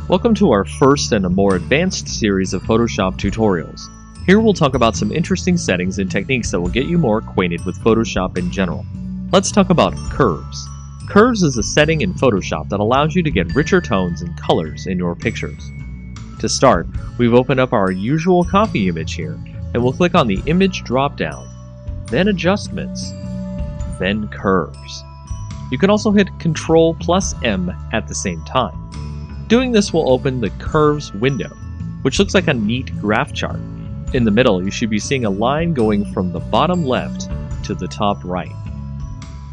Welcome to our first and a more advanced series of Photoshop tutorials. Here we'll talk about some interesting settings and techniques that will get you more acquainted with Photoshop in general. Let's talk about curves. Curves is a setting in Photoshop that allows you to get richer tones and colors in your pictures. To start, we've opened up our usual copy image here, and we'll click on the Image drop-down, then Adjustments, then Curves. You can also hit Ctrl+M at the same time. Doing this will open the Curves window, which looks like a neat graph chart. In the middle, you should be seeing a line going from the bottom left to the top right.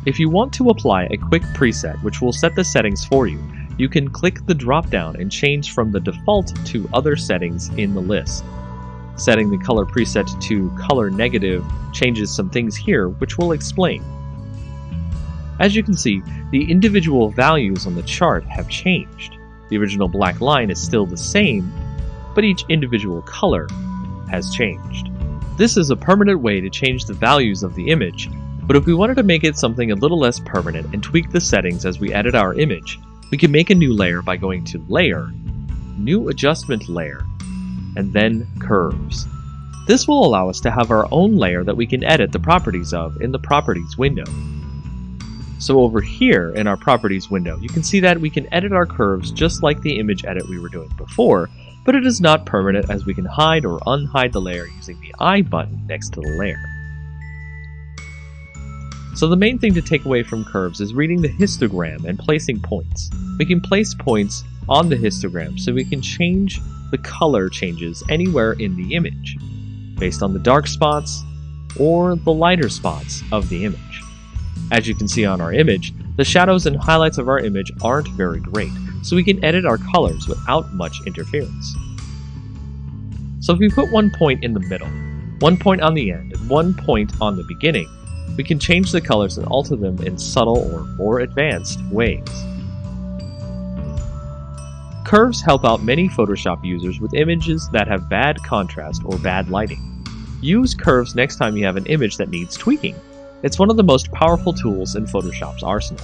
If you want to apply a quick preset which will set the settings for you, you can click the drop-down and change from the default to other settings in the list. Setting the color preset to color negative changes some things here, which we'll explain. As you can see, the individual values on the chart have changed. The original black line is still the same, but each individual color has changed. This is a permanent way to change the values of the image, but if we wanted to make it something a little less permanent and tweak the settings as we edit our image, we can make a new layer by going to Layer, New Adjustment Layer, and then Curves. This will allow us to have our own layer that we can edit the properties of in the Properties window. So over here in our Properties window, you can see that we can edit our curves just like the image edit we were doing before, but it is not permanent as we can hide or unhide the layer using the I button next to the layer. So the main thing to take away from curves is reading the histogram and placing points. We can place points on the histogram so we can change the color changes anywhere in the image, based on the dark spots or the lighter spots of the image. As you can see on our image, the shadows and highlights of our image aren't very great, so we can edit our colors without much interference. So if we put one point in the middle, one point on the end, and one point on the beginning, we can change the colors and alter them in subtle or more advanced ways. Curves help out many Photoshop users with images that have bad contrast or bad lighting. Use curves next time you have an image that needs tweaking. It's one of the most powerful tools in Photoshop's arsenal.